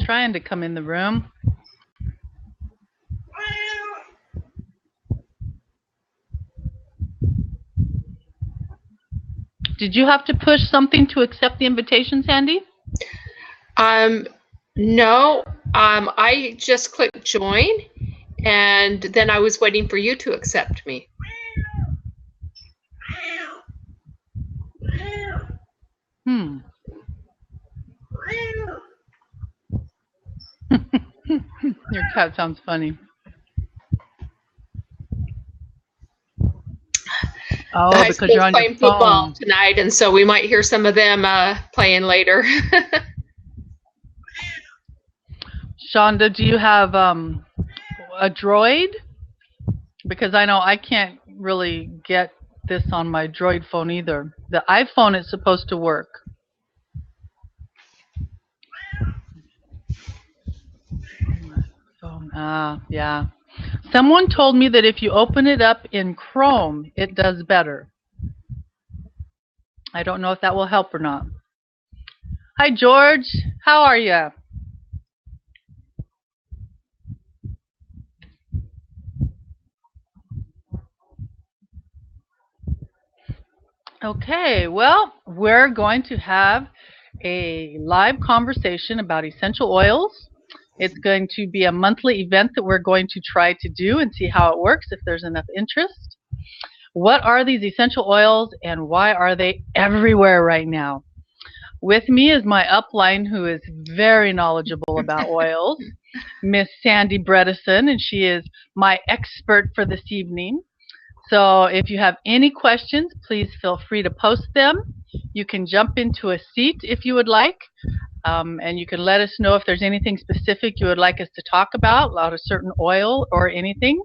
trying to come in the room. Did you have to push something to accept the invitation, Sandy? No. I just clicked join, and then I was waiting for you to accept me. Your cat sounds funny. Oh, The high because you're on playing your phone. football tonight, and so we might hear some of them playing later. Shonda, do you have a Droid? Because I know I can't really get this on my Droid phone either. The iPhone is supposed to work. Yeah. Someone told me that if you open it up in Chrome, it does better. I don't know if that will help or not. Hi, George. How are you? Okay, well, we're going to have a live conversation about essential oils. It's going to be a monthly event that we're going to try to do and see how it works if there's enough interest. What are these essential oils and why are they everywhere right now? With me is my upline who is very knowledgeable about oils, Miss Sandy Bredeson, and she is my expert for this evening. So if you have any questions, please feel free to post them. You can jump into a seat if you would like, and you can let us know if there's anything specific you would like us to talk about a certain oil or anything.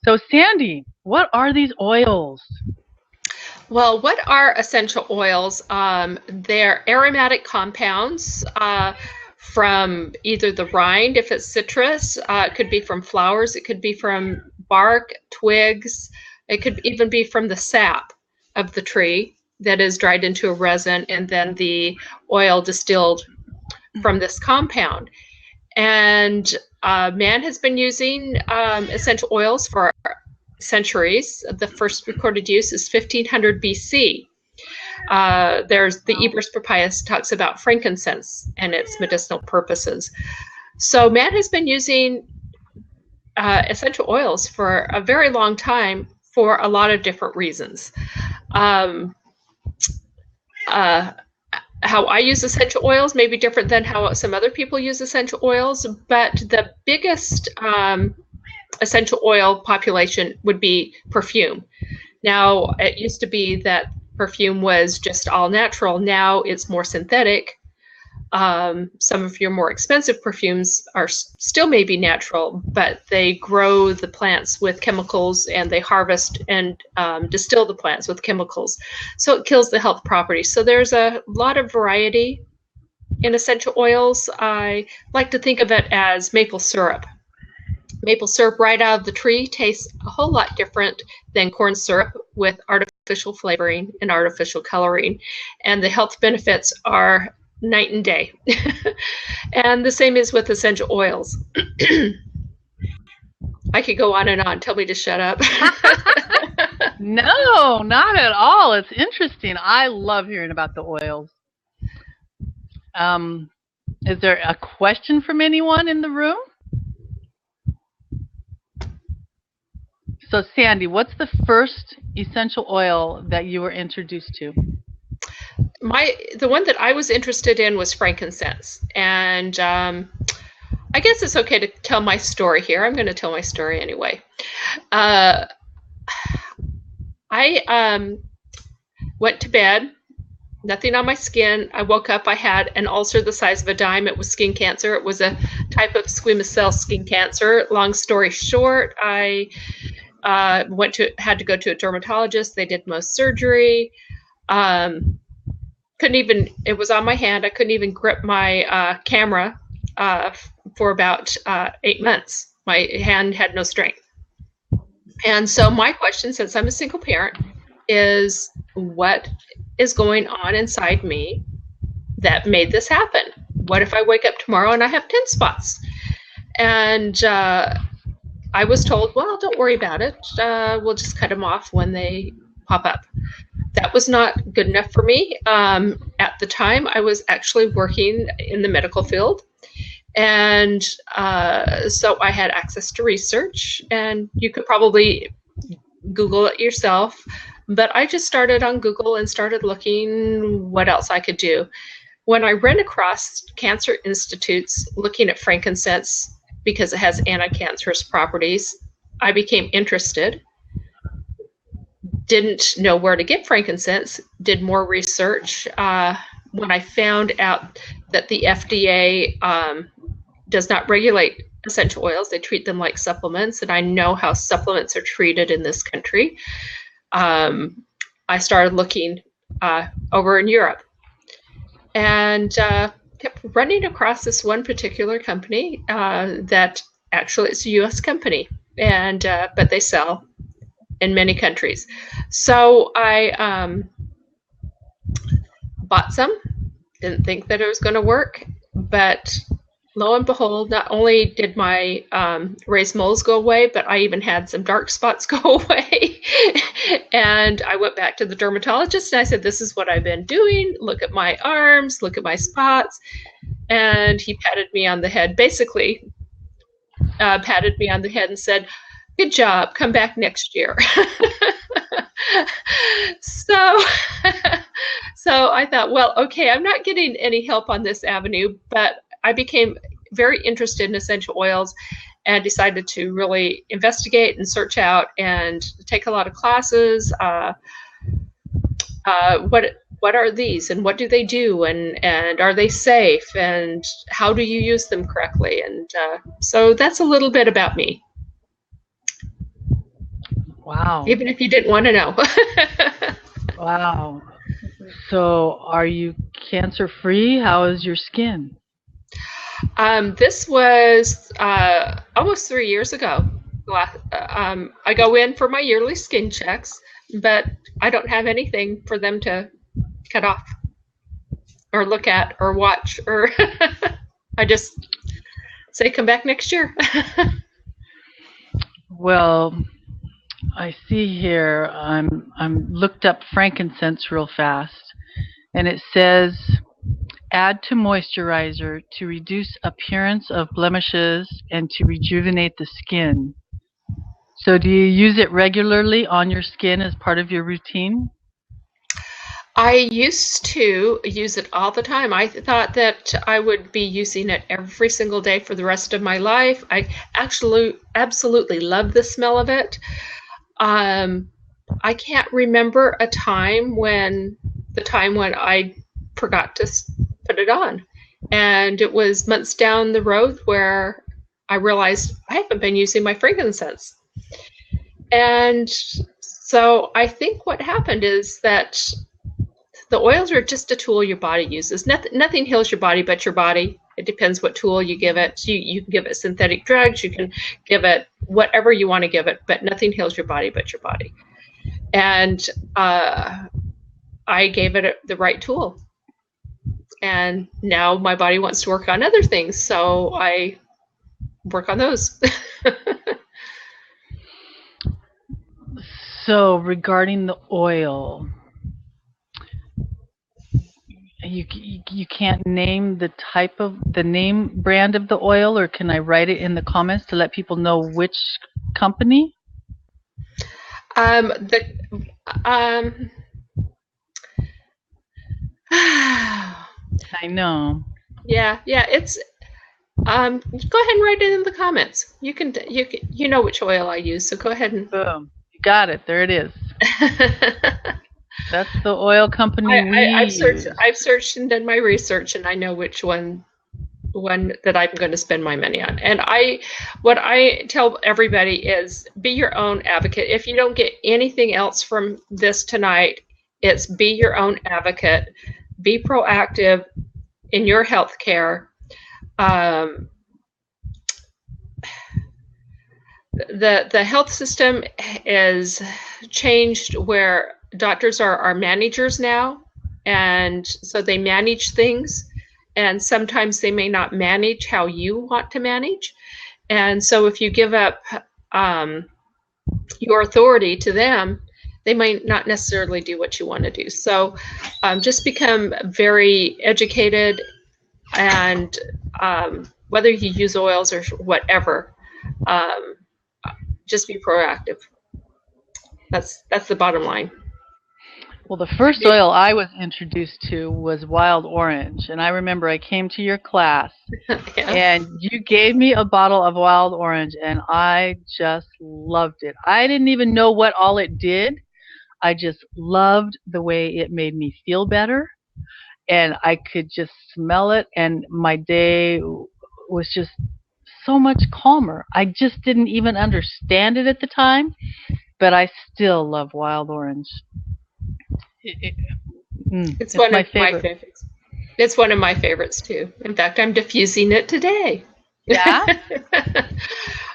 So Sandy, what are these oils? Well, what are essential oils? They're aromatic compounds from either the rind, if it's citrus, it could be from flowers, it could be from bark, twigs, it could even be from the sap of the tree that is dried into a resin and then the oil distilled from this compound. And man has been using essential oils for centuries. The first recorded use is 1500 BC. There's the Ebers Papyrus talks about frankincense and its medicinal purposes. So man has been using essential oils for a very long time for a lot of different reasons. How I use essential oils may be different than how some other people use essential oils, but the biggest essential oil population would be perfume. Now, it used to be that perfume was just all natural. Now it's more synthetic. Some of your more expensive perfumes are still maybe natural, but they grow the plants with chemicals and they harvest and distill the plants with chemicals. So it kills the health properties. So there's a lot of variety in essential oils. I like to think of it as maple syrup. Maple syrup right out of the tree tastes a whole lot different than corn syrup with artificial flavoring and artificial coloring. And the health benefits are night and day. And the same is with essential oils. I could go on and on. Tell me to shut up. No, not at all. It's interesting. I love hearing about the oils. Is there a question from anyone in the room? So Sandy, what's the first essential oil that you were introduced to? The one that I was interested in was frankincense. And I guess it's okay to tell my story here. I'm going to tell my story anyway. I went to bed, nothing on my skin. I woke up, I had an ulcer the size of a dime. It was skin cancer. It was a type of squamous cell skin cancer. Long story short, I had to go to a dermatologist. They did most surgery. It was on my hand. I couldn't even grip my camera for about 8 months. My hand had no strength. And so my question, since I'm a single parent, is what is going on inside me that made this happen? what if I wake up tomorrow and I have 10 spots? And I was told, well, don't worry about it. We'll just cut them off when they pop up. That was not good enough for me. At the time, I was actually working in the medical field. And so I had access to research, and you could probably Google it yourself. But I just started on Google and started looking what else I could do. When I ran across cancer institutes looking at frankincense because it has anti-cancerous properties, I became interested. Didn't know where to get frankincense, did more research. When I found out that the FDA does not regulate essential oils, they treat them like supplements, and I know how supplements are treated in this country. I started looking over in Europe, and kept running across this one particular company that actually it's a U.S. company, and but they sell in many countries. So I bought some, didn't think that it was going to work, but lo and behold, not only did my raised moles go away, but I even had some dark spots go away. And I went back to the dermatologist and I said, this is what I've been doing. Look at my arms, look at my spots. And he patted me on the head, basically patted me on the head and said, good job, come back next year. So I thought, well, okay, I'm not getting any help on this avenue, but I became very interested in essential oils and decided to really investigate and search out and take a lot of classes. What are these and what do they do, and are they safe, and how do you use them correctly? And so that's a little bit about me. Wow. Even if you didn't want to know. Wow. So are you cancer free? How is your skin? This was almost 3 years ago. I go in for my yearly skin checks, but I don't have anything for them to cut off or look at or watch, or I just say, come back next year. Well, I see here, I'm looked up frankincense real fast, and it says, add to moisturizer to reduce appearance of blemishes and to rejuvenate the skin. So do you use it regularly on your skin as part of your routine? I used to use it all the time. I thought that I would be using it every single day for the rest of my life. I actually absolutely love the smell of it. I can't remember a time when I forgot to put it on. And it was months down the road where I realized I haven't been using my frankincense. And so I think what happened is that the oils are just a tool your body uses. Nothing heals your body but your body. It depends what tool you give it. You can give it synthetic drugs, you can give it whatever you want to give it, but nothing heals your body but your body. And I gave it the right tool. And now my body wants to work on other things, so I work on those. So regarding the oil, you can't name the brand of the oil, or can I write it in the comments to let people know which company? I know. Yeah, it's go ahead and write it in the comments. You know which oil I use, so go ahead and boom. You got it. There it is. That's the oil company I've searched and done my research, and I know which one that I'm going to spend my money on. And what I tell everybody is, be your own advocate. If you don't get anything else from this tonight, it's be your own advocate. Be proactive in your health care. The health system is changed where doctors are managers now, and so they manage things, and sometimes they may not manage how you want to manage. And so if you give up your authority to them, they might not necessarily do what you want to do. So just become very educated, and whether you use oils or whatever, just be proactive. That's the bottom line. Well, the first oil I was introduced to was wild orange. And I remember I came to your class and you gave me a bottle of wild orange, and I just loved it. I didn't even know what all it did. I just loved the way it made me feel better. And I could just smell it, and my day was just so much calmer. I just didn't even understand it at the time, but I still love wild orange. It's one of my favorites. It's one of my favorites too. In fact, I'm diffusing it today. Yeah.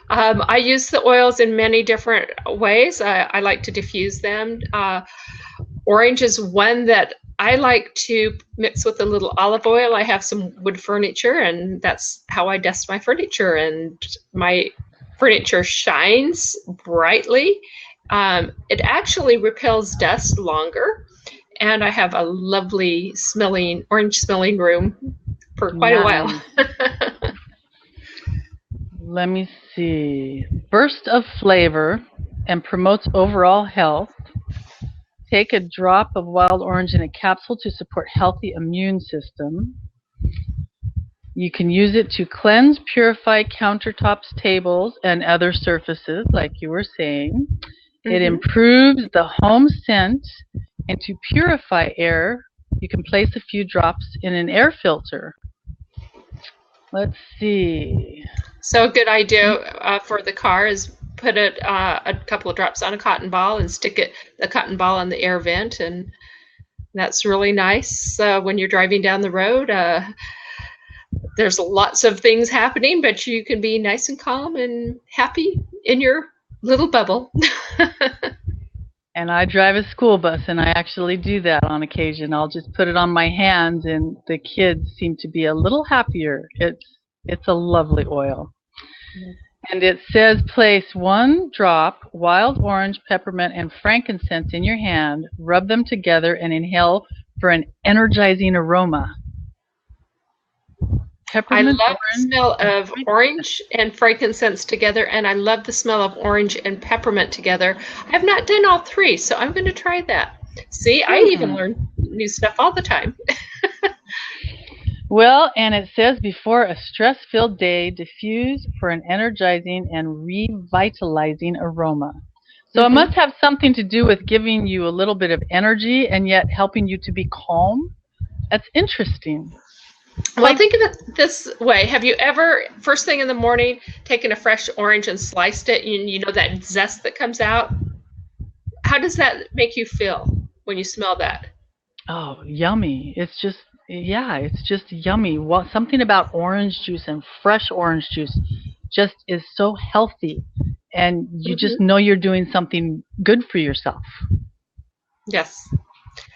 I use the oils in many different ways. I like to diffuse them. Orange is one that I like to mix with a little olive oil. I have some wood furniture, and that's how I dust my furniture. And my furniture shines brightly. It actually repels dust longer. And I have a lovely smelling, orange smelling room for quite a while. Let me see. Burst of flavor and promotes overall health. Take a drop of wild orange in a capsule to support healthy immune system. You can use it to cleanse, purify countertops, tables, and other surfaces, like you were saying. It improves the home scent. And to purify air, you can place a few drops in an air filter. Let's see. So a good idea for the car is put a couple of drops on a cotton ball and stick the cotton ball on the air vent, and that's really nice. When you're driving down the road, there's lots of things happening, but you can be nice and calm and happy in your little bubble. And I drive a school bus, and I actually do that on occasion. I'll just put it on my hands, and the kids seem to be a little happier. It's a lovely oil. And it says place 1 drop wild orange, peppermint, and frankincense in your hand, rub them together, and inhale for an energizing aroma. Peppermint, I love the smell of orange and frankincense together, and I love the smell of orange and peppermint together. I've not done all three, so I'm going to try that. See, I even learn new stuff all the time. Well, and it says before a stress-filled day, diffuse for an energizing and revitalizing aroma. So it must have something to do with giving you a little bit of energy and yet helping you to be calm. That's interesting. Well, think of it this way. Have you ever, first thing in the morning, taken a fresh orange and sliced it, and you know that zest that comes out? How does that make you feel when you smell that? Oh, yummy. It's just yummy. Well, something about orange juice and fresh orange juice just is so healthy, and you just know you're doing something good for yourself. Yes.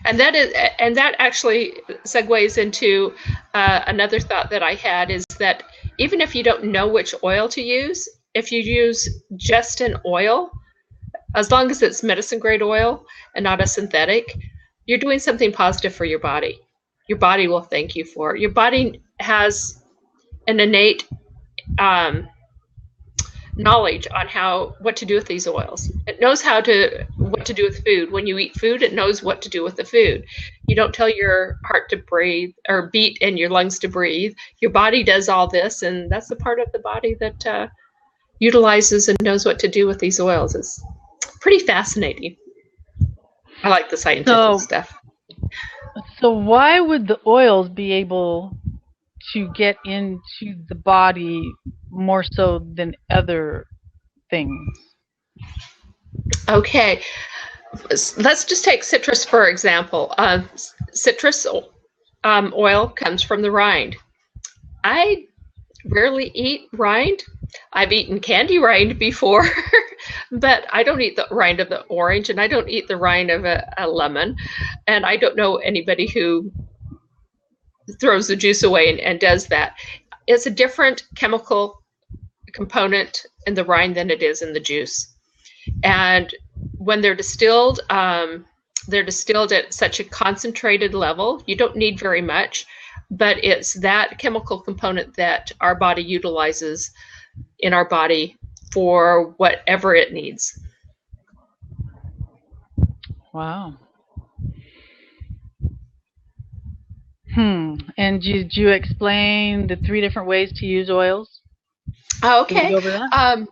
And that actually segues into another thought that I had, is that even if you don't know which oil to use, if you use just an oil, as long as it's medicine grade oil and not a synthetic, you're doing something positive for your body. Your body will thank you for it. Your body has an innate knowledge on what to do with these oils. It knows what to do with food. When you eat food, it knows what to do with the food. You don't tell your heart to breathe or beat and your lungs to breathe. Your body does all this, and that's the part of the body that utilizes and knows what to do with these oils. It's pretty fascinating. I like the scientific stuff. So why would the oils be able to get into the body more so than other things? Okay, let's just take citrus for example. Citrus oil comes from the rind. I rarely eat rind. I've eaten candy rind before, but I don't eat the rind of the orange, and I don't eat the rind of a lemon, and I don't know anybody who throws the juice away and does that. It's a different chemical component in the rind than it is in the juice. And when they're distilled at such a concentrated level. You don't need very much, but it's that chemical component that our body utilizes in our body for whatever it needs. Wow. And did you explain the 3 different ways to use oils? Okay. Did we go over that?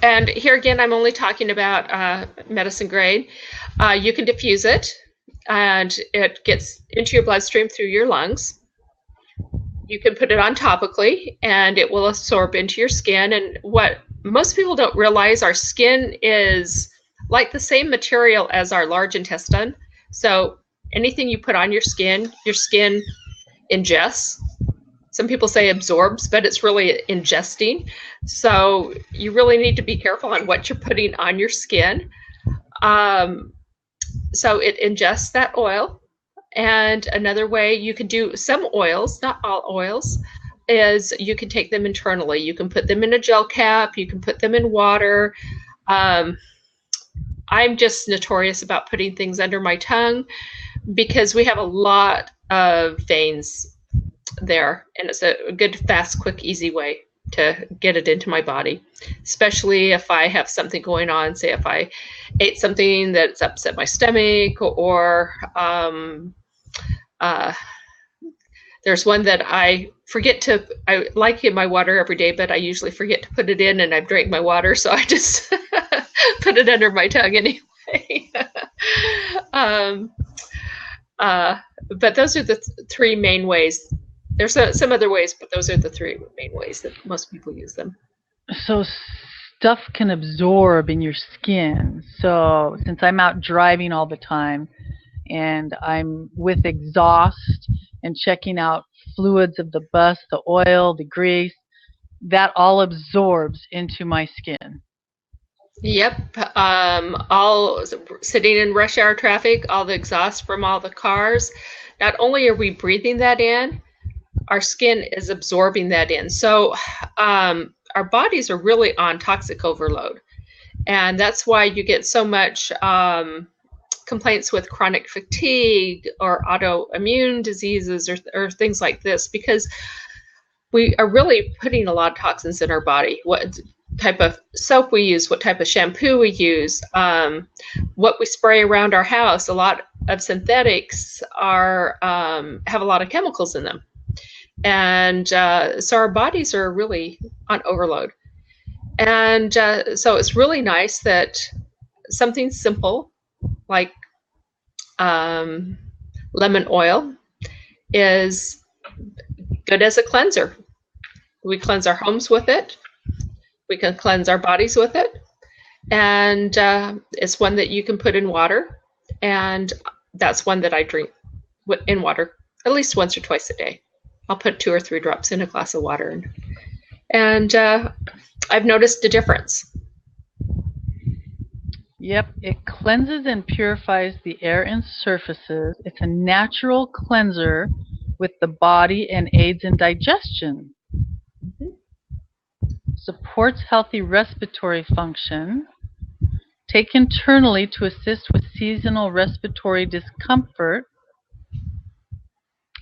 And here again, I'm only talking about medicine grade. You can diffuse it, and it gets into your bloodstream through your lungs. You can put it on topically, and it will absorb into your skin. And what most people don't realize, our skin is like the same material as our large intestine. So anything you put on your skin ingests. Some people say absorbs, but it's really ingesting. So you really need to be careful on what you're putting on your skin. So it ingests that oil. And another way you can do some oils, not all oils, is you can take them internally. You can put them in a gel cap. You can put them in water. I'm just notorious about putting things under my tongue because we have a lot of veins there, and it's a good, fast, quick, easy way to get it into my body, especially if I have something going on. Say if I ate something that's upset my stomach, or there's one that I like in my water every day, but I usually forget to put it in, and I've drank my water, so I just put it under my tongue anyway. But those are the 3 main ways. There's some other ways, but those are the 3 main ways that most people use them. So stuff can absorb in your skin. So since I'm out driving all the time and I'm with exhaust and checking out fluids of the bus, the oil, the grease, that all absorbs into my skin. Yep. All sitting in rush hour traffic, all the exhaust from all the cars, not only are we breathing that in, our skin is absorbing that in. So our bodies are really on toxic overload. And that's why you get so much complaints with chronic fatigue or autoimmune diseases or things like this, because we are really putting a lot of toxins in our body. What type of soap we use, what type of shampoo we use, what we spray around our house. A lot of synthetics have a lot of chemicals in them. And so our bodies are really on overload. And so it's really nice that something simple like lemon oil is good as a cleanser. We cleanse our homes with it. We can cleanse our bodies with it. And it's one that you can put in water. And that's one that I drink in water at least once or twice a day. I'll put 2 or 3 drops in a glass of water. And I've noticed a difference. Yep, it cleanses and purifies the air and surfaces. It's a natural cleanser with the body and aids in digestion. Supports healthy respiratory function. Take internally to assist with seasonal respiratory discomfort.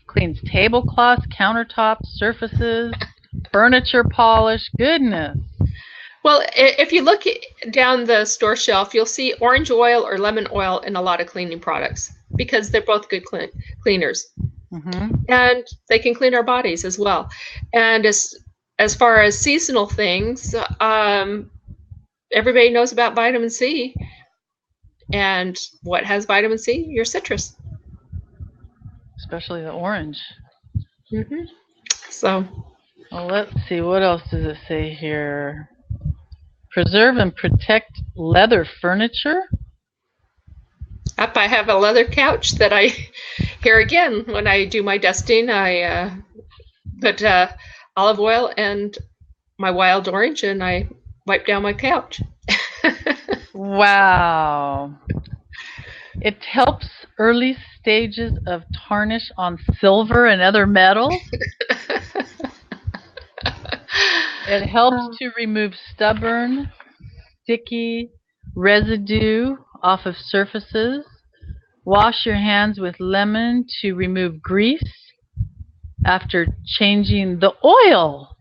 Cleans tablecloths, countertops, surfaces, furniture polish. Goodness. Well, if you look down the store shelf, you'll see orange oil or lemon oil in a lot of cleaning products because they're both good cleaners. Mm-hmm. And they can clean our bodies as well. And as far as seasonal things, everybody knows about vitamin C. And what has vitamin C? Your citrus. Especially the orange. Mm-hmm. So. Well, let's see. What else does it say here? Preserve and protect leather furniture. Up, I have a leather couch that here again, when I do my dusting, I put olive oil and my wild orange, and I wipe down my couch. Wow. It helps early stages of tarnish on silver and other metals. It helps to remove stubborn, sticky residue off of surfaces. Wash your hands with lemon to remove grease after changing the oil.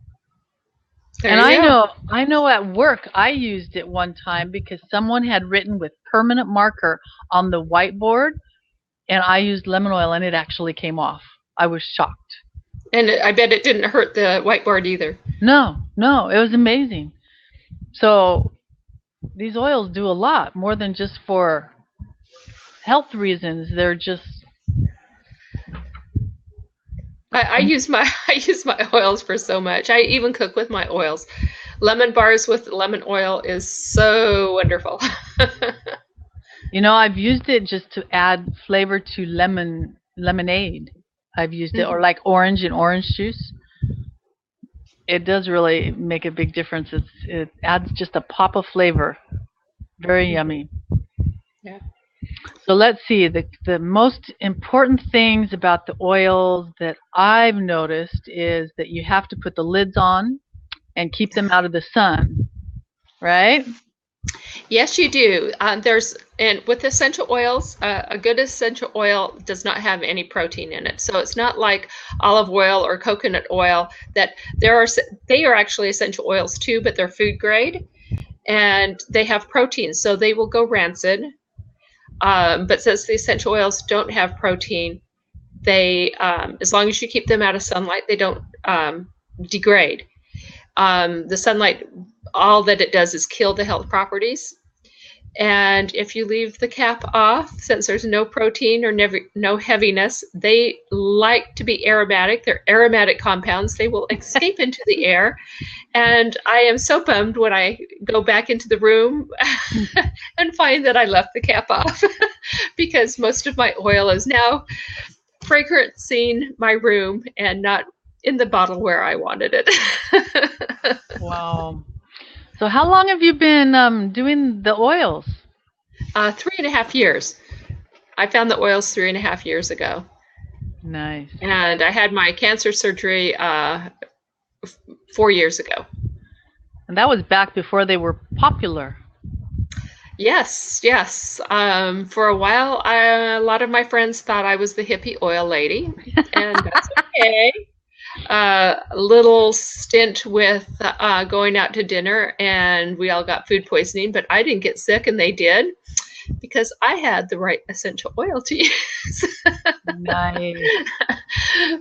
There And you go. I know at work I used it one time because someone had written with permanent marker on the whiteboard, and I used lemon oil and it actually came off. I was shocked. And I bet it didn't hurt the whiteboard either. No, it was amazing. So these oils do a lot more than just for health reasons. They're just I use my oils for so much. I even cook with my oils. Lemon bars with lemon oil is so wonderful. I've used it just to add flavor to lemonade. I've used it, or like orange and orange juice. It does really make a big difference. It adds just a pop of flavor. Very yummy. Yeah. So let's see. The most important things about the oils that I've noticed is that you have to put the lids on and keep them out of the sun, right? Yes, you do. And with essential oils, a good essential oil does not have any protein in it. So it's not like olive oil or coconut oil that they are actually essential oils too, but they're food grade and they have protein, so they will go rancid. But since the essential oils don't have protein, they, as long as you keep them out of sunlight, they don't degrade. The sunlight, all that it does is kill the health properties. And if you leave the cap off, since there's no protein or no heaviness, they like to be aromatic. They're aromatic compounds. They will escape into the air. And I am so bummed when I go back into the room and find that I left the cap off because most of my oil is now fragrancing my room and not in the bottle where I wanted it. Wow. So how long have you been doing the oils? 3.5 years. I found the oils 3.5 years ago. Nice. And I had my cancer surgery 4 years ago. And that was back before they were popular. Yes. For a while, a lot of my friends thought I was the hippie oil lady, and that's okay. A little stint with going out to dinner, and we all got food poisoning, but I didn't get sick, and they did because I had the right essential oil to use. Nice.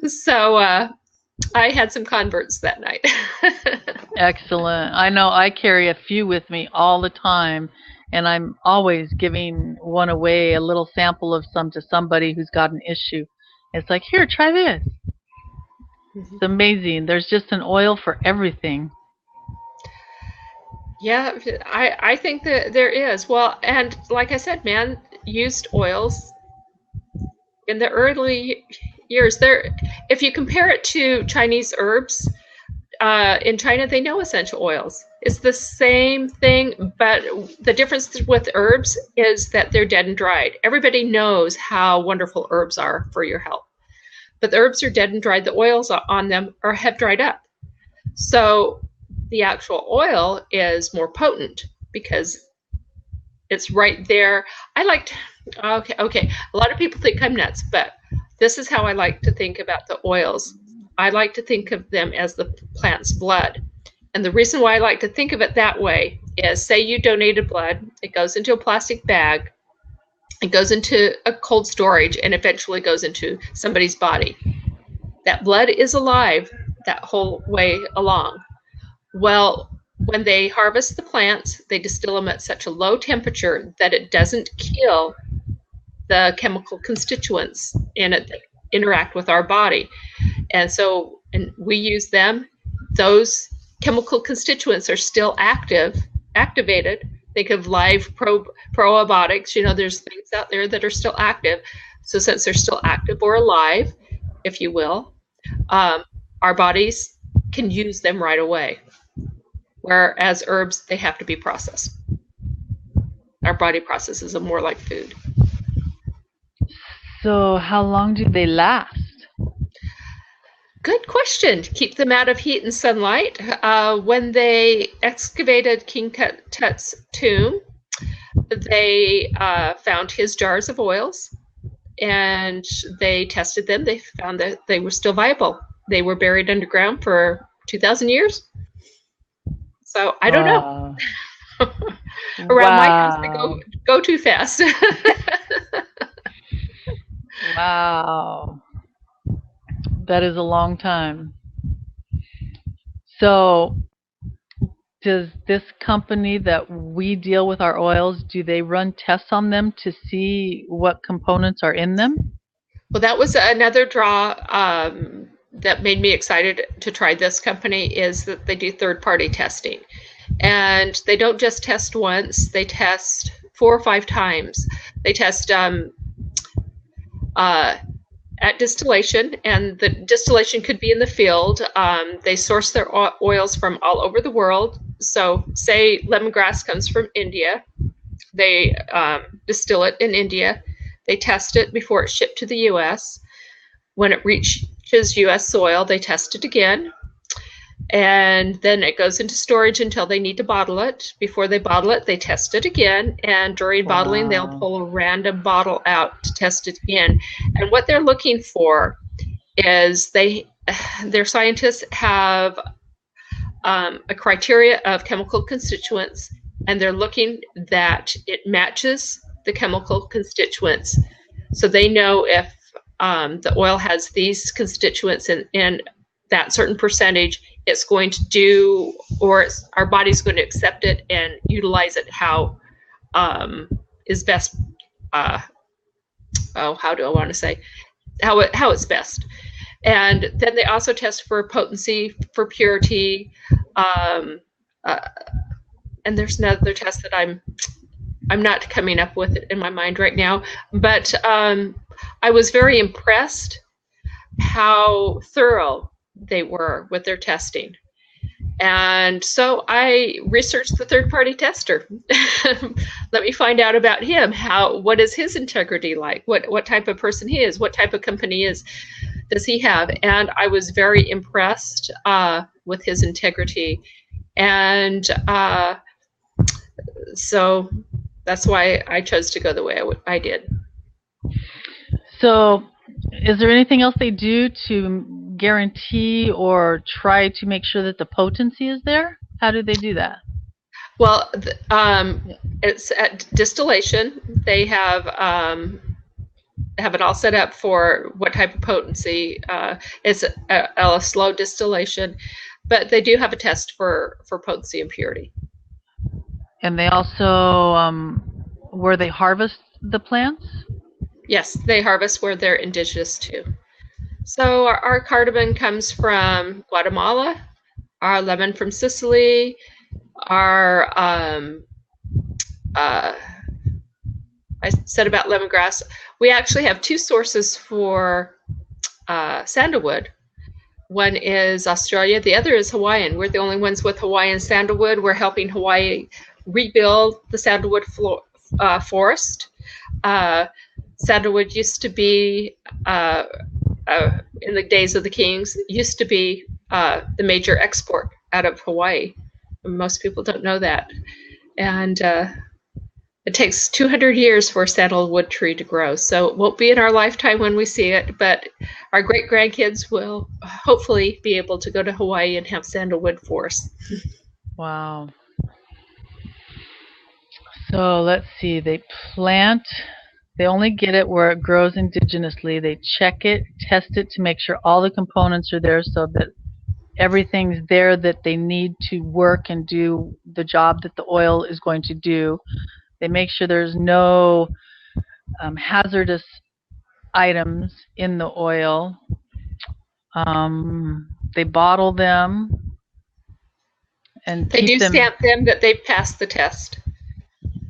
So I had some converts that night. Excellent. I know I carry a few with me all the time, and I'm always giving one away, a little sample of some to somebody who's got an issue. It's like, here, try this. It's amazing. There's just an oil for everything. Yeah, I think that there is. Well, and like I said, man, used oils in the early years. If you compare it to Chinese herbs, in China they know essential oils. It's the same thing, but the difference with herbs is that they're dead and dried. Everybody knows how wonderful herbs are for your health. But the herbs are dead and dried. The oils on them have dried up. So the actual oil is more potent because it's right there. Okay. A lot of people think I'm nuts, but this is how I like to think about the oils. I like to think of them as the plant's blood. And the reason why I like to think of it that way is, say you donated blood, it goes into a plastic bag. It goes into a cold storage and eventually goes into somebody's body. That blood is alive that whole way along. Well, when they harvest the plants, they distill them at such a low temperature that it doesn't kill the chemical constituents in it that interact with our body. And we use them. Those chemical constituents are still activated. Think of live probiotics. There's things out there that are still active. So since they're still active or alive, if you will, our bodies can use them right away. Whereas herbs, they have to be processed. Our body processes them more like food. So how long do they last? Good question. Keep them out of heat and sunlight. When they excavated King Tut's tomb, they found his jars of oils and they tested them. They found that they were still viable. They were buried underground for 2,000 years. So I don't know. Wow. Around my house, they Wow. go too fast. Wow. That is a long time. So, does this company that we deal with our oils, do they run tests on them to see what components are in them? Well, that was another draw that made me excited to try this company is that they do third-party testing. And they don't just test once, they test 4 or 5 times. They test at distillation, and the distillation could be in the field. They source their oils from all over the world. So say lemongrass comes from India. They distill it in India. They test it before it's shipped to the U.S. When it reaches U.S. soil, they test it again. And then it goes into storage until they need to bottle it. Before they bottle it, they test it again. And during bottling, they'll Wow. pull a random bottle out to test it again. And what they're looking for is their scientists have a criteria of chemical constituents, and they're looking that it matches the chemical constituents. So they know if the oil has these constituents in that certain percentage, it's going to do, or our body's going to accept it and utilize it how is best. How do I want to say how it's best? And then they also test for potency, for purity, um, uh, and there's another test that I'm not coming up with it in my mind right now. But I was very impressed how thorough they were with their testing. And so I researched the third-party tester. Let me find out about him. What is his integrity like? What type of person he is? What type of company does he have? And I was very impressed with his integrity. And so that's why I chose to go the way I did. So, is there anything else they do to guarantee or try to make sure that the potency is there? How do they do that? Well, it's at distillation. They have it all set up for what type of potency. It's a slow distillation, but they do have a test for potency and purity. And they also, where they harvest the plants? Yes, they harvest where they're indigenous too. So our cardamom comes from Guatemala, our lemon from Sicily, our I said about lemongrass. We actually have 2 sources for sandalwood. One is Australia, the other is Hawaiian. We're the only ones with Hawaiian sandalwood. We're helping Hawaii rebuild the sandalwood forest. Sandalwood used to be, in the days of the kings, used to be the major export out of Hawaii. Most people don't know that. And it takes 200 years for a sandalwood tree to grow. So it won't be in our lifetime when we see it, but our great-grandkids will hopefully be able to go to Hawaii and have sandalwood forests. Wow. So let's see, they only get it where it grows indigenously. They check it, test it to make sure all the components are there so that everything's there that they need to work and do the job that the oil is going to do. They make sure there's no hazardous items in the oil. They bottle them and They do keep them, stamp them that they've passed the test.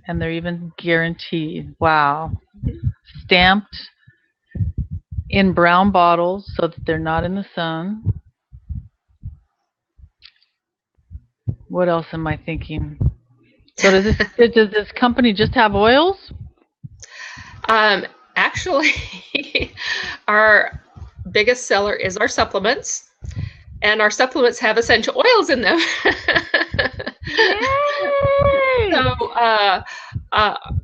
and they're even guaranteed. Wow. Stamped in brown bottles so that they're not in the sun. What else am I thinking? So does this company just have oils? Actually, our biggest seller is our supplements, and our supplements have essential oils in them. Yay! So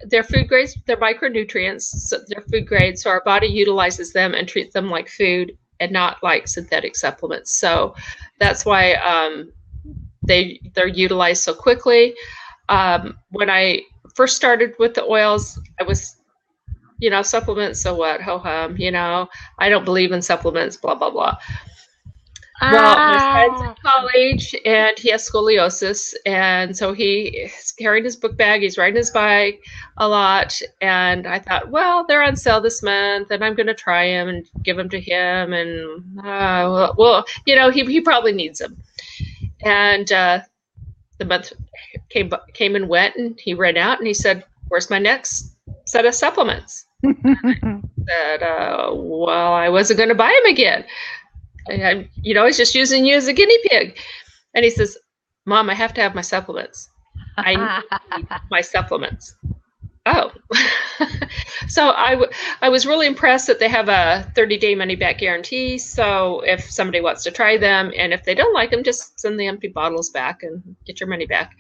they're food grades, they're micronutrients, so they're food grades, so our body utilizes them and treats them like food and not like synthetic supplements. So that's why they're utilized so quickly. When I first started with the oils, I was, supplements, so what, ho-hum, I don't believe in supplements, blah, blah, blah. Well, my friend's in college, and he has scoliosis, and so he's carrying his book bag, he's riding his bike a lot, and I thought, well, they're on sale this month, and I'm going to try them and give them to him, and, he probably needs them. And the month came and went, and he ran out, and he said, where's my next set of supplements? I said, well, I wasn't going to buy them again. I was just using you as a guinea pig. And he says, Mom, I have to have my supplements. I need my supplements. Oh. So I was really impressed that they have a 30-day money-back guarantee. So if somebody wants to try them, and if they don't like them, just send the empty bottles back and get your money back.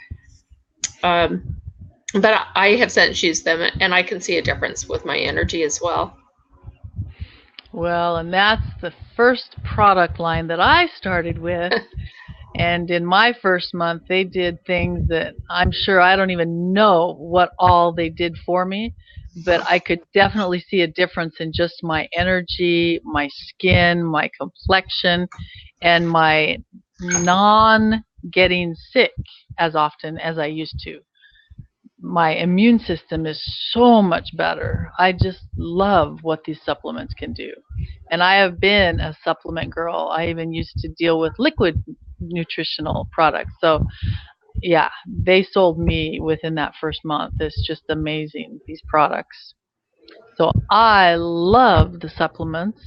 But I have since used them, and I can see a difference with my energy as well. Well, and that's the first product line that I started with. And in my first month, they did things that I'm sure I don't even know what all they did for me, but I could definitely see a difference in just my energy, my skin, my complexion, and my non-getting sick as often as I used to. My immune system is so much better. I just love what these supplements can do. And I have been a supplement girl. I even used to deal with liquid nutritional products. So yeah, they sold me within that first month. It's just amazing, these products. So I love the supplements,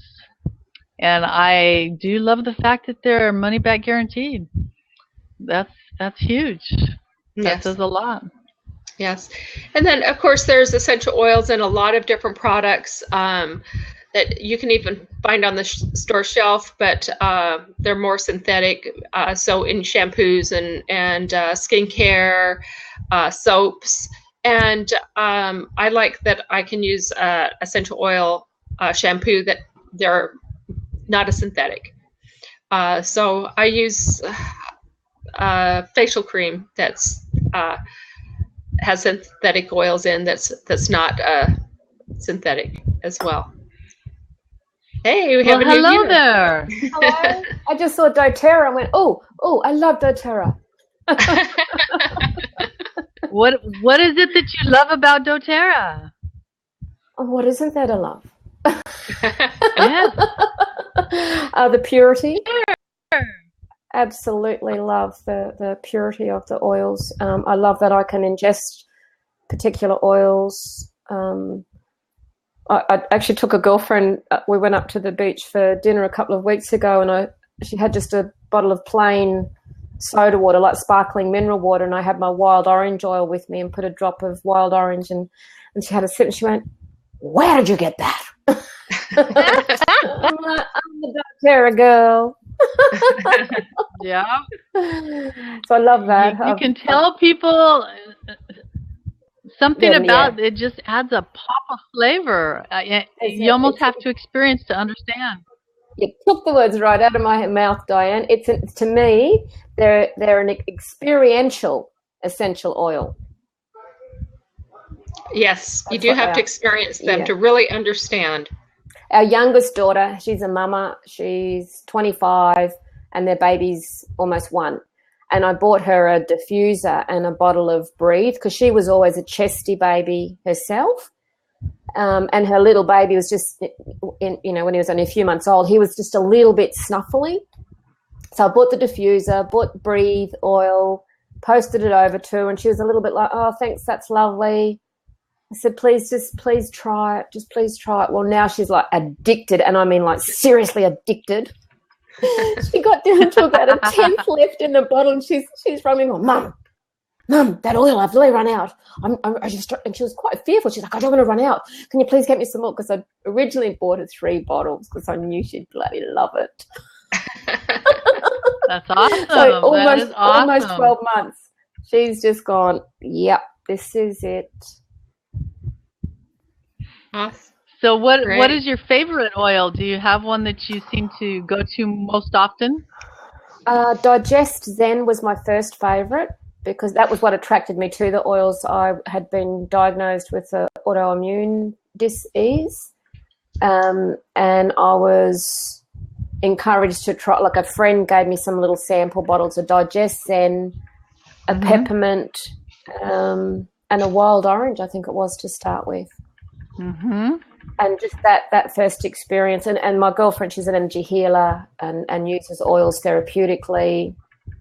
and I do love the fact that they're money back guaranteed. That's huge. That Yes. says a lot. Yes. And then, of course, there's essential oils in a lot of different products that you can even find on the store shelf, but they're more synthetic. So in shampoos and skincare, soaps. And I like that I can use essential oil shampoo that they're not a synthetic. So I use facial cream that's has synthetic oils in that's not synthetic as well. Hey, we have a new hello viewer. there. Hello. I just saw doTerra and went, oh, I love doTerra. What is it that you love about doTerra? Oh, what isn't there to love? Yeah. The purity. Absolutely love the purity of the oils. I love that I can ingest particular oils. I actually took a girlfriend, we went up to the beach for dinner a couple of weeks ago, and she had just a bottle of plain soda water, like sparkling mineral water, and I had my wild orange oil with me and put a drop of wild orange, and she had a sip and she went, where did you get that? I'm the doTerra girl. Yeah. So I love that. You can tell people something Yeah, about it just adds a pop of flavor. You almost have to experience to understand. You took the words right out of my mouth, Diane. To me, they're an experiential essential oil. Yes, you That's do what have they to are. experience them Yeah. to really understand. Our youngest daughter, she's a mama. She's 25, and their baby's almost 1. And I bought her a diffuser and a bottle of Breathe because she was always a chesty baby herself. And her little baby was just, when he was only a few months old, he was just a little bit snuffly. So I bought the diffuser, bought Breathe oil, posted it over to her, and she was a little bit like, oh, thanks, that's lovely. I said, please try it. Just please try it. Well, now she's like addicted, and I mean like seriously addicted. She got down to about a tenth left in the bottle, and she's running on, Mum, Mum, that oil, I've really run out. I just, and she was quite fearful. She's like, I don't want to run out. Can you please get me some more? Because I originally bought her 3 bottles because I knew she'd bloody love it. That's awesome. So That is awesome. almost 12 months. She's just gone, yep, this is it. Awesome. So what Great. is your favorite oil? Do you have one that you seem to go to most often? Digest Zen was my first favorite because that was what attracted me to the oils. I had been diagnosed with an autoimmune disease, and I was encouraged to try, like a friend gave me some little sample bottles of Digest Zen, a peppermint, and a wild orange, I think it was, to start with. Mm-hmm. And just that first experience, and my girlfriend, she's an energy healer and uses oils therapeutically.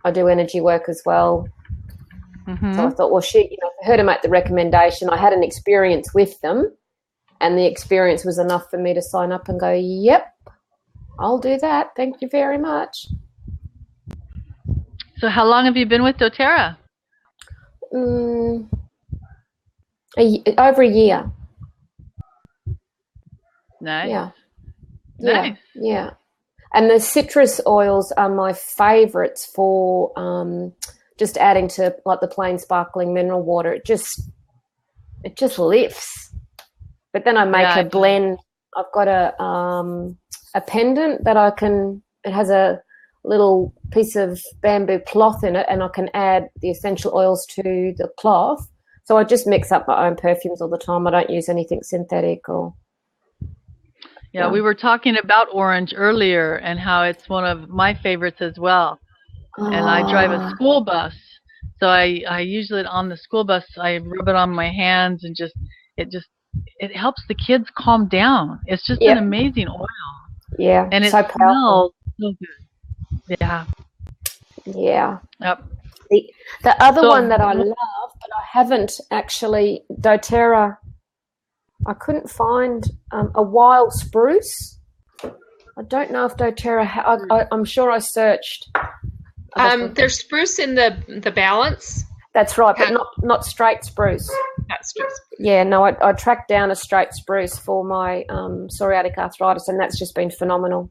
I do energy work as well. Mm-hmm. So I thought, well, for her to make the recommendation, I had an experience with them, and the experience was enough for me to sign up and go, yep, I'll do that. Thank you very much. So how long have you been with doTerra? Over a year. Nice. Yeah. Nice. Yeah. And the citrus oils are my favorites for just adding to like the plain sparkling mineral water. It just lifts. But then I make a blend. I've got a pendant that it has a little piece of bamboo cloth in it, and I can add the essential oils to the cloth. So I just mix up my own perfumes all the time. I don't use anything synthetic or... Yeah, we were talking about orange earlier and how it's one of my favorites as well. And I drive a school bus. So I usually on the school bus, I rub it on my hands and it helps the kids calm down. It's just an amazing oil. Yeah. And it so smells so good. Yeah. Yeah. Yep. The other one that I love, but I haven't actually, doTerra, I couldn't find a wild spruce. I don't know if doTerra, I'm sure I searched. There's spruce in the balance. That's right, but not straight spruce. That's spruce. Yeah, no, I tracked down a straight spruce for my psoriatic arthritis, and that's just been phenomenal.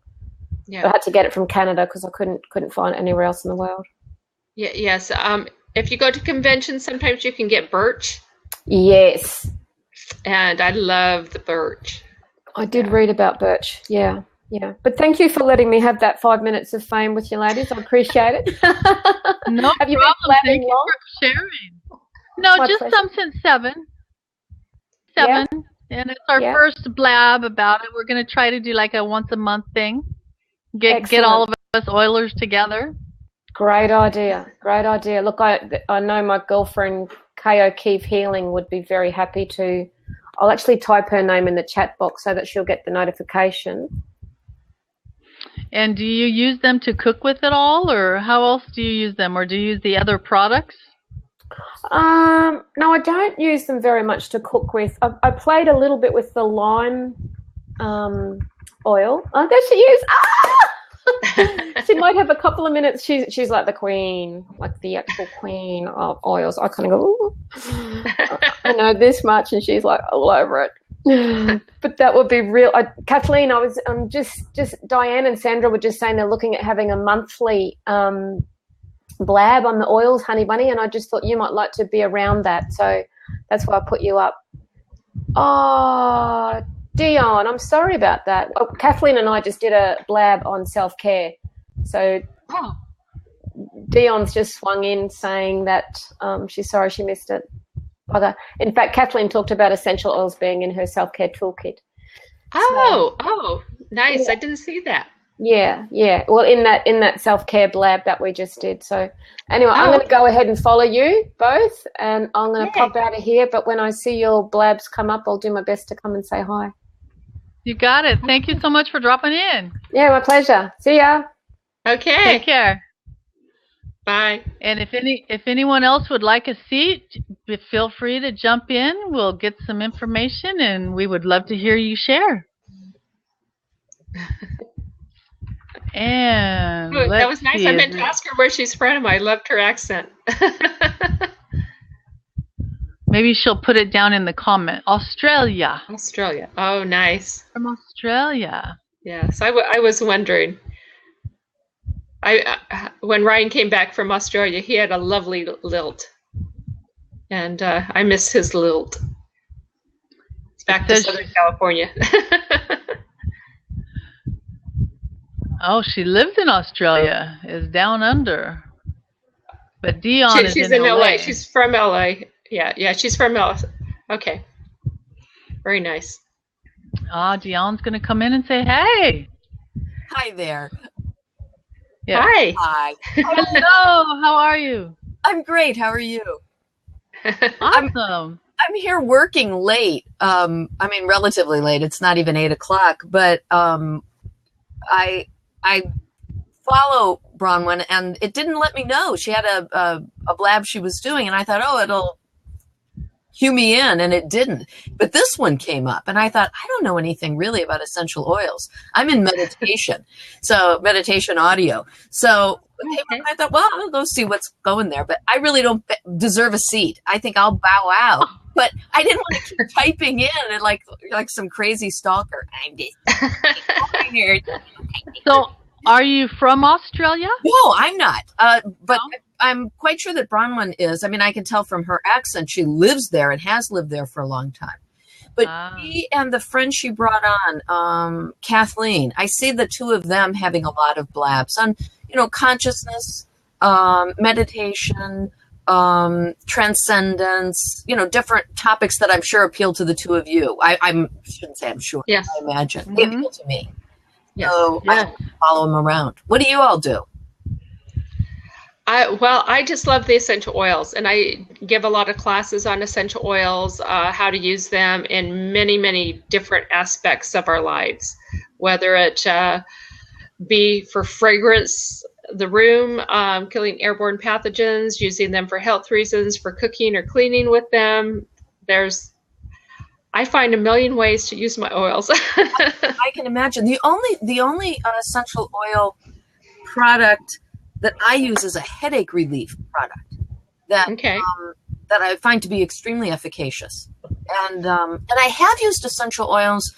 Yeah. I had to get it from Canada because I couldn't find it anywhere else in the world. Yeah, yes. If you go to conventions, sometimes you can get birch. Yes. And I love the birch. I did read about birch. Yeah. But thank you for letting me have that 5 minutes of fame with you ladies. I appreciate it. No have you problem. Been thank you for sharing. No, just pleasure. Some since 7. Yeah. And it's our first blab about it. We're going to try to do like a once a month thing. Get all of us oilers together. Great idea. Look, I know my girlfriend Kay O'Keefe Healing would be very happy to. I'll actually type her name in the chat box so that she'll get the notification. And do you use them to cook with at all, or how else do you use them, or do you use the other products? No, I don't use them very much to cook with. I played a little bit with the lime oil. Oh, there she is. She might have a couple of minutes. She's like the queen, like the actual queen of oils. I kind of go, ooh, I know this much, and she's like all over it. But that would be real. Kathleen, I was just Diane and Sandra were just saying they're looking at having a monthly blab on the oils, Honey Bunny, and I just thought you might like to be around that, so that's why I put you up. Oh, Dion, I'm sorry about that. Oh, Kathleen and I just did a blab on self-care. So Dion's just swung in saying that she's sorry she missed it. Okay. In fact, Kathleen talked about essential oils being in her self-care toolkit. Oh, nice. Yeah. I didn't see that. Yeah. Well, in that self-care blab that we just did. So anyway, I'm going to go ahead and follow you both, and I'm going to pop out of here. But when I see your blabs come up, I'll do my best to come and say hi. You got it. Thank you so much for dropping in. Yeah, my pleasure. See ya. Okay. Take care. Bye. And if anyone else would like a seat, feel free to jump in. We'll get some information, and we would love to hear you share. And that was nice. I meant to ask her where she's from. I loved her accent. Maybe she'll put it down in the comment. Australia. Australia. Oh, nice. From Australia. Yes, I was wondering. When Ryan came back from Australia, he had a lovely lilt, and I miss his lilt. It's back to Southern California. Oh, she lives in Australia. Is down under. But Dion she's is in LA. She's from LA. Yeah, she's from LA. Okay. Very nice. Dion's going to come in and say, hey. Hi there. Yeah. Hi. Hello. How are you? I'm great. How are you? Awesome. I'm here working late. I mean, relatively late. It's not even 8 o'clock, but I follow Bronwyn, and it didn't let me know. She had a blab she was doing, and I thought, oh, it'll cue me in, and it didn't. But this one came up, and I thought, I don't know anything really about essential oils. I'm in meditation, so meditation audio. So I thought, well, I'll go see what's going there. But I really don't deserve a seat. I think I'll bow out. But I didn't want to keep typing in and like some crazy stalker. I'm just here. So, are you from Australia? No, I'm not. But I'm quite sure that Bronwyn is. I mean, I can tell from her accent she lives there and has lived there for a long time. But she and the friend she brought on, Kathleen, I see the two of them having a lot of blabs on, consciousness, meditation, transcendence, different topics that I'm sure appeal to the two of you. I shouldn't say I'm sure. Yes. I imagine. They appeal to me. Yes. So Yes. I follow them around. What do you all do? I just love the essential oils, and I give a lot of classes on essential oils, how to use them in many, many different aspects of our lives, whether it be for fragrance, the room, killing airborne pathogens, using them for health reasons, for cooking or cleaning with them. I find a million ways to use my oils. I can imagine. The only essential oil product that I use is a headache relief product that I find to be extremely efficacious. And I have used essential oils.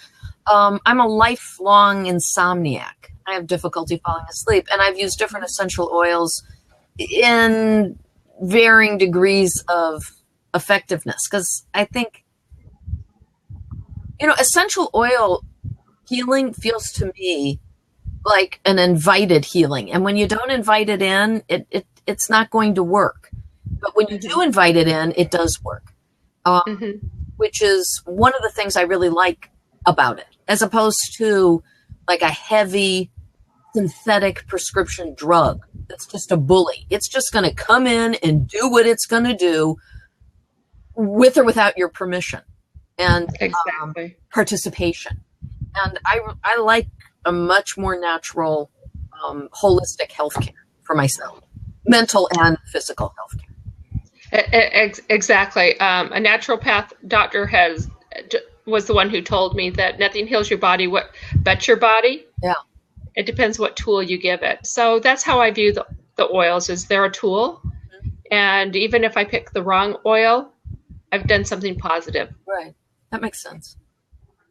I'm a lifelong insomniac. I have difficulty falling asleep, and I've used different essential oils in varying degrees of effectiveness, because I think, essential oil healing feels to me like an invited healing. And when you don't invite it in, it's not going to work. But when you do invite it in, it does work, which is one of the things I really like about it, as opposed to like a heavy synthetic prescription drug that's just a bully. It's just going to come in and do what it's going to do with or without your permission and participation. And I like a much more natural, holistic healthcare for myself, mental and physical healthcare. Exactly. A naturopath doctor was the one who told me that nothing heals your body but your body. Yeah. It depends what tool you give it. So that's how I view the oils, is they're a tool. And even if I pick the wrong oil, I've done something positive. Right. That makes sense.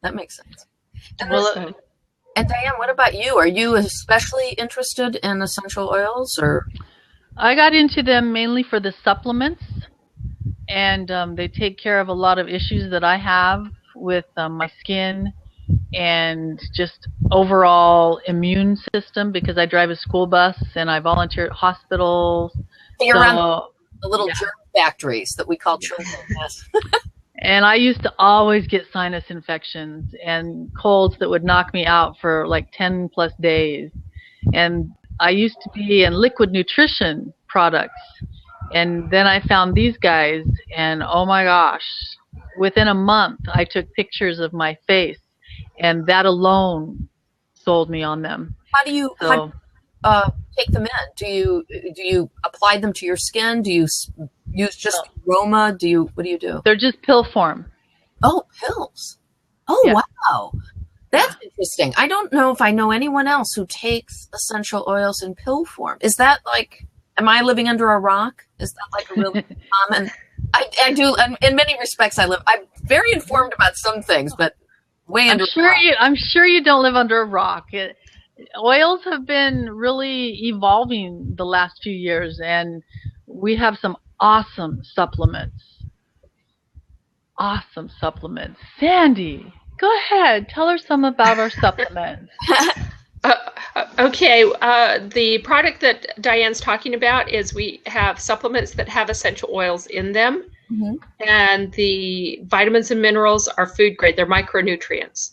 And, and Diane, what about you? Are you especially interested in essential oils, or? I got into them mainly for the supplements, and they take care of a lot of issues that I have with my skin and just overall immune system, because I drive a school bus and I volunteer at hospitals. You're around the little germ factories that we call children. Yes. And I used to always get sinus infections and colds that would knock me out for like 10 plus days. And I used to be in liquid nutrition products. And then I found these guys, and oh my gosh, within a month I took pictures of my face, and that alone sold me on them. How do you take them in? Do you apply them to your skin? Do you use just aroma? What do you do? They're just pill form. Oh, pills. Oh, yeah. Wow. That's interesting. I don't know if I know anyone else who takes essential oils in pill form. Is that like, am I living under a rock? Is that like a really common? I do. And in many respects, I'm very informed about some things, but way under. I'm sure you don't live under a rock. Oils have been really evolving the last few years, and we have some awesome supplements. Awesome supplements. Sandy, go ahead. Tell her some about our supplements. Okay, the product that Diane's talking about is we have supplements that have essential oils in them, and the vitamins and minerals are food grade. They're micronutrients.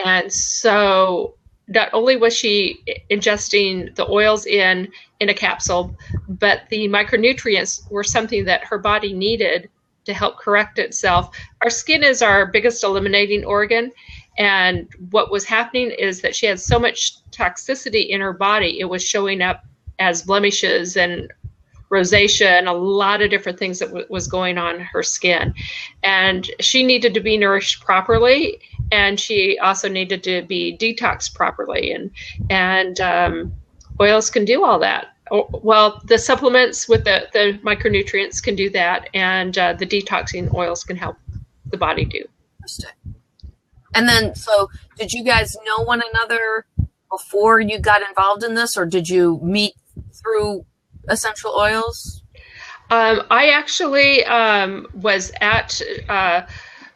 And so not only was she ingesting the oils in a capsule, but the micronutrients were something that her body needed to help correct itself. Our skin is our biggest eliminating organ. And what was happening is that she had so much toxicity in her body, it was showing up as blemishes and rosacea and a lot of different things that was going on her skin. And she needed to be nourished properly, and she also needed to be detoxed properly. And oils can do all that. Well, the supplements with the micronutrients can do that, and the detoxing oils can help the body do. And then, so did you guys know one another before you got involved in this, or did you meet through essential oils? I actually was at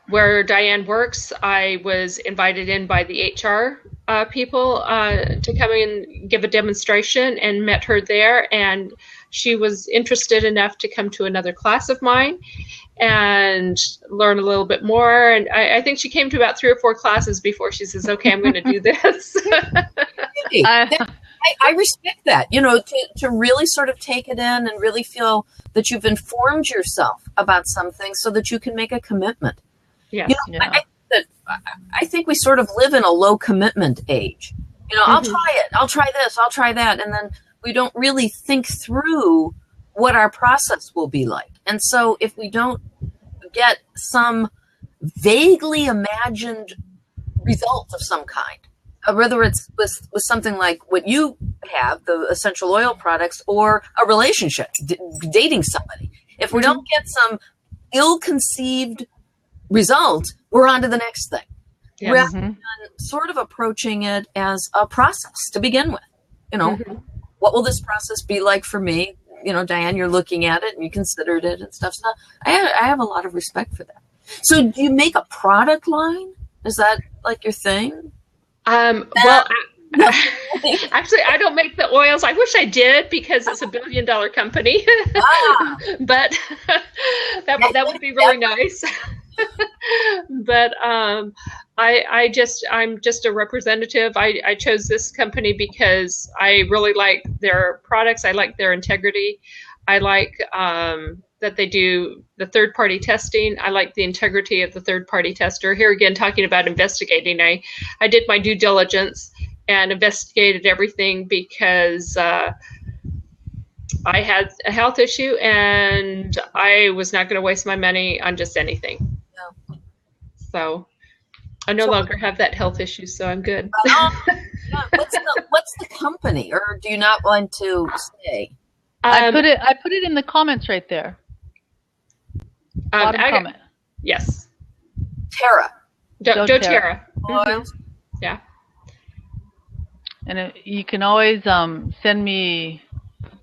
where Diane works. I was invited in by the HR people to come and give a demonstration, and met her there. And she was interested enough to come to another class of mine and learn a little bit more. And I think she came to about 3 or 4 classes before she says, okay, I'm going to do this. I respect that, to really sort of take it in and really feel that you've informed yourself about something so that you can make a commitment. Yeah. I think we sort of live in a low commitment age. I'll try it. I'll try this. I'll try that. And then we don't really think through what our process will be like. And so if we don't get some vaguely imagined result of some kind, whether it's with something like what you have, the essential oil products, or a relationship, dating somebody, if we don't get some ill-conceived result, we're on to the next thing. Yeah. Rather than sort of approaching it as a process to begin with. What will this process be like for me? Diane, you're looking at it and you considered it and stuff. So I have a lot of respect for that. So do you make a product line? Is that like your thing? Well, actually, I don't make the oils. I wish I did, because it's $1 billion company. But that would be really nice. But I'm just a representative. I chose this company because I really like their products. I like their integrity. I like that they do the third-party testing. I like the integrity of the third-party tester. Here again, talking about investigating, I did my due diligence and investigated everything, because I had a health issue and I was not going to waste my money on just anything. No. So I no longer have that health issue, so I'm good. What's the company, or do you not want to say? I put it in the comments right there. Bottom comment. Yes. Terra. doTerra. Oils. Yeah. And you can always send me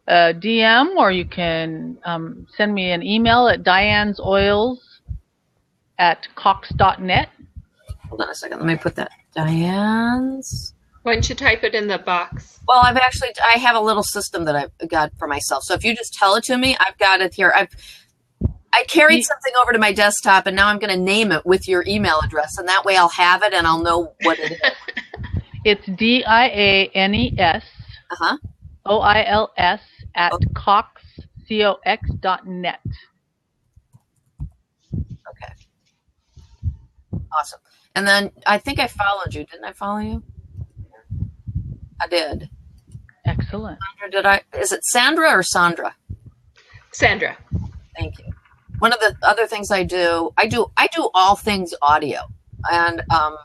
a DM, or you can send me an email at dianesoils@cox.net. Hold on a second. Let me put that. Diane's. Why don't you type it in the box? Well, I have a little system that I've got for myself. So if you just tell it to me, I've got it here. I carried something over to my desktop, and now I'm going to name it with your email address, and that way I'll have it and I'll know what it is. It's DIANES OILS at cox.net. Okay. Awesome. And then I think I followed you. Didn't I follow you? I did. Excellent. Sandra, is it Sandra or Sandra? Sandra. Thank you. One of the other things I do all things audio, and I'm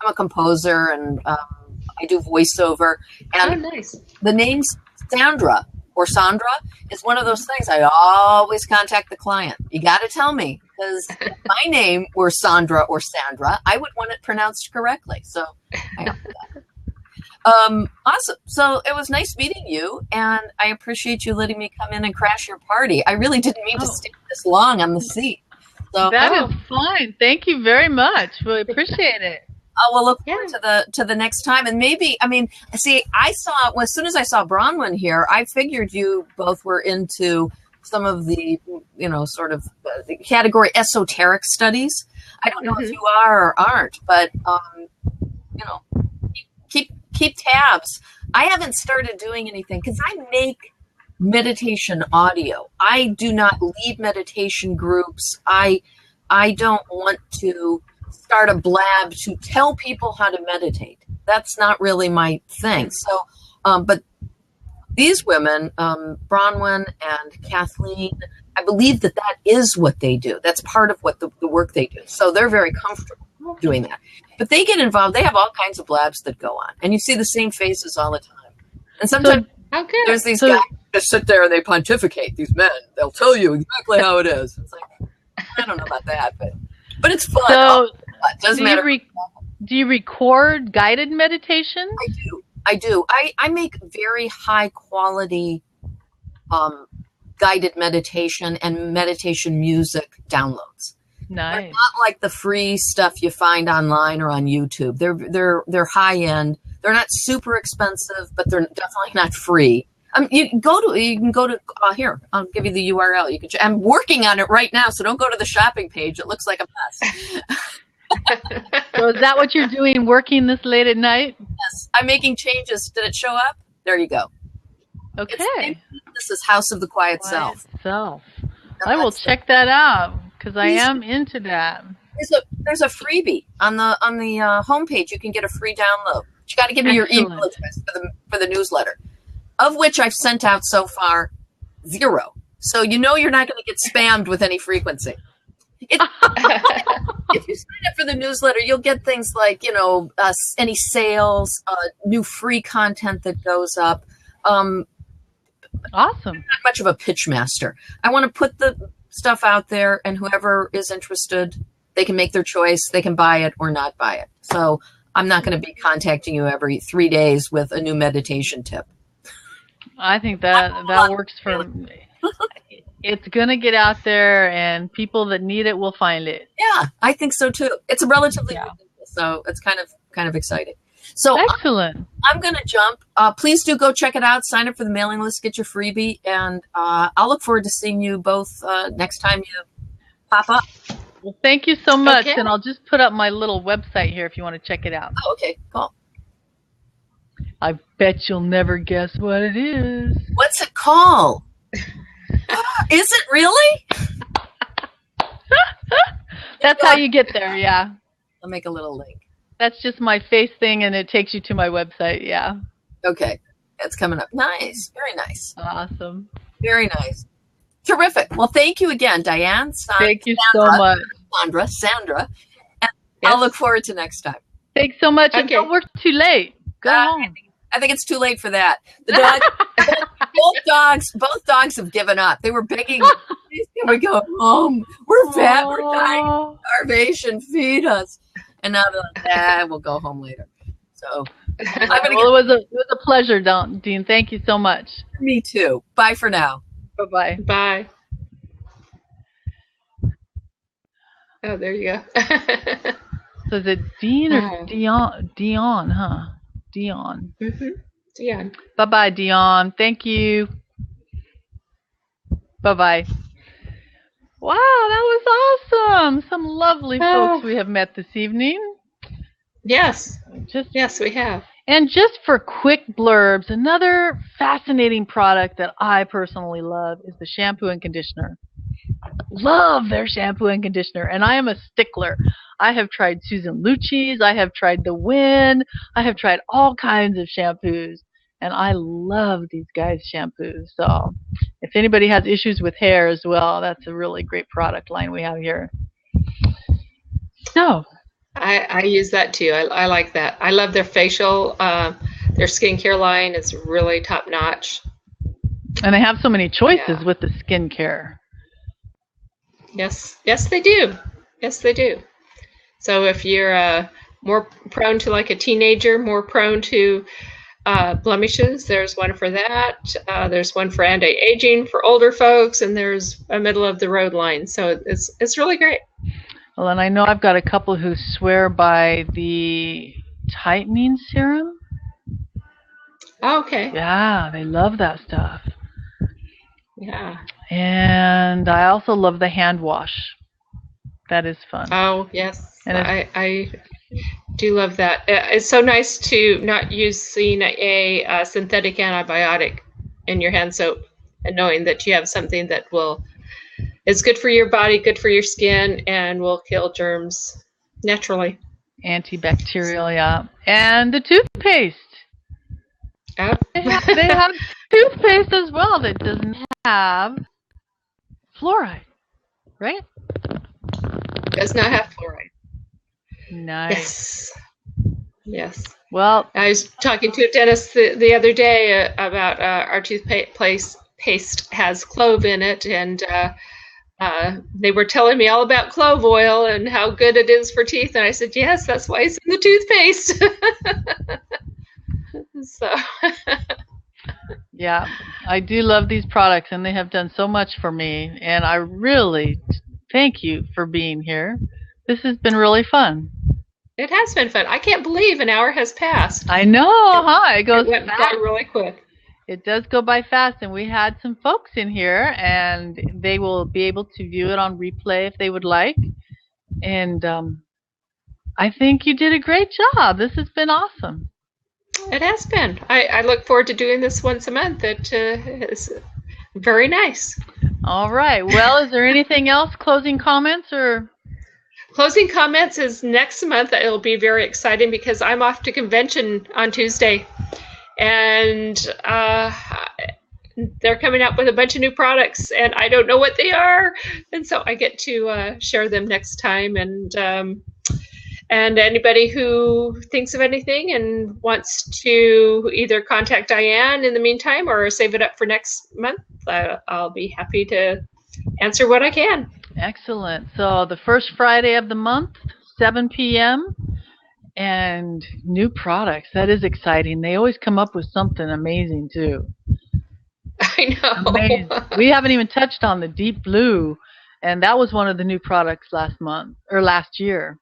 a composer, and I do voiceover. And nice. The name Sandra or Sandra is one of those things. I always contact the client. You got to tell me, because if my name were Sandra or Sandra, I would want it pronounced correctly. So I have that. Awesome. So it was nice meeting you, and I appreciate you letting me come in and crash your party. I really didn't mean to stay this long on the seat. So That is fine. Thank you very much. We appreciate it. we'll look forward to the next time. And maybe, I mean, see, as soon as I saw Bronwyn here, I figured you both were into some of the, sort of the category esoteric studies. I don't know if you are or aren't, but, keep tabs. I haven't started doing anything because I make meditation audio. I do not lead meditation groups. I don't want to start a blab to tell people how to meditate. That's not really my thing. So, but these women, Bronwyn and Kathleen, I believe that is what they do. That's part of what the work they do. So they're very comfortable doing that. But they get involved. They have all kinds of blabs that go on. And you see the same faces all the time. And sometimes there's these guys that sit there and they pontificate, these men. They'll tell you exactly how it is. It's like, I don't know about that, but it's fun. So it doesn't matter. Do you record guided meditation? I do. I make very high quality guided meditation and meditation music downloads. Nice. They're not like the free stuff you find online or on YouTube. They're high end. They're not super expensive, but they're definitely not free. You can go to here. I'll give you the URL. You can. I'm working on it right now, so don't go to the shopping page. It looks like a mess. So is that what you're doing, working this late at night? Yes, I'm making changes. Did it show up? There you go. Okay. This is House of the Quiet Self. I will check that out because I am into that. There's a freebie on the homepage. You can get a free download. You got to give me your email address for the newsletter, of which I've sent out so far 0. So you're not going to get spammed with any frequency. If you sign up for the newsletter, you'll get things like any sales, new free content that goes up. Awesome. I'm not much of a pitch master. I want to put the stuff out there, and whoever is interested, they can make their choice. They can buy it or not buy it. So I'm not going to be contacting you every 3 days with a new meditation tip. I think that works for me. It's going to get out there, and people that need it will find it. Yeah, I think so too. It's a relatively new business, so it's kind of exciting. So excellent. I'm going to jump. Please do go check it out. Sign up for the mailing list, get your freebie, and I'll look forward to seeing you both next time you pop up. Well, thank you so much, Okay. and I'll just put up my little website here if you want to check it out. Oh, okay, cool. I bet you'll never guess what it is. What's it called? Is it really? That's how you get there, yeah. I'll make a little link. That's just my face thing, and it takes you to my website, yeah. Okay, it's coming up. Nice, very nice. Awesome. Very nice. Terrific. Well, thank you again, Diane. Thank you so much. Sandra. And Yes. I'll look forward to next time. Thanks so much, and Okay. don't work too late. Go home. I think it's too late for that. The dog, both dogs have given up. They were begging, please can we go home? We're fat, we're dying, starvation, feed us. And now they're like, we'll go home later. So I'm gonna Well, it was a pleasure, Dean. Thank you so much. me too. Bye for now. Bye-bye. Bye. Oh, there you go. So is it Dean or Oh. Dion, huh? Dion. Yeah. Bye-bye, Dion. Thank you. Bye-bye. Wow, that was awesome. Some lovely folks we have met this evening. Yes. Just Yes, we have. And just for quick blurbs, another fascinating product that I personally love is the shampoo and conditioner. Love their shampoo and conditioner, and I am a stickler. I have tried Susan Lucci's, I have tried the Win, I have tried all kinds of shampoos, and I love these guys' shampoos. So if anybody has issues with hair as well, that's a really great product line we have here. So I use that too. I like that. I love their facial. Their skincare line is really top notch. And they have so many choices Yeah. with the skincare. Yes, they do. Yes, they do. So if you're more prone to like a teenager, more prone to blemishes, there's one for that. There's one for anti-aging for older folks, and there's a middle of the road line. So it's really great. Well, and I know I've got a couple who swear by the tightening serum. Oh, okay. Yeah, they love that stuff. Yeah. And I also love the hand wash. That is fun. Oh, yes. And I do love that. It's so nice to not using a synthetic antibiotic in your hand soap and knowing that you have something that is good for your body, good for your skin, and will kill germs naturally. Antibacterial, yeah. And the toothpaste. Oh. They have toothpaste as well that doesn't have fluoride, right? Does not have fluoride. Nice. Yes. Well, I was talking to a dentist the other day about our toothpaste has clove in it, and they were telling me all about clove oil and how good it is for teeth. And I said, yes, that's why it's in the toothpaste. So. Yeah, I do love these products, and they have done so much for me. And I really thank you for being here. This has been really fun. It has been fun. I can't believe an hour has passed. I know, huh? It goes went fast. by really quick. It does go by fast, and we had some folks in here, and they will be able to view it on replay if they would like. And I think you did a great job. This has been awesome. It has been. I look forward to doing this once a month. It is very nice. All right. Well, is there anything else? Closing comments or? Closing comments is next month. It'll be very exciting because I'm off to convention on Tuesday. And they're coming up with a bunch of new products, and I don't know what they are. And so I get to share them next time. And anybody who thinks of anything and wants to either contact Diane in the meantime or save it up for next month, I'll be happy to answer what I can. Excellent. So the first Friday of the month, 7 p.m., and new products. That is exciting. They always come up with something amazing, too. I know. Amazing. We haven't even touched on the Deep Blue, and that was one of the new products last year.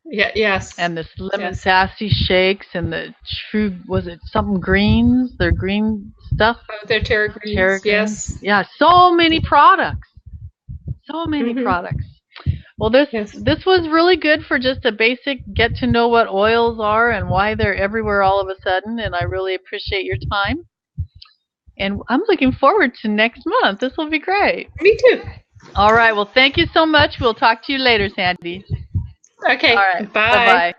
Yeah, yes. And the Lemon Sassy shakes and the true, was it something greens? Their green stuff? Oh, they're Terra Greens, yes. Yeah, so many products. So many products. Well, this was really good for just a basic get to know what oils are and why they're everywhere all of a sudden, and I really appreciate your time. And I'm looking forward to next month. This will be great. Me too. All right. Well, thank you so much. We'll talk to you later, Sandy. Okay. All right. Bye. Bye-bye.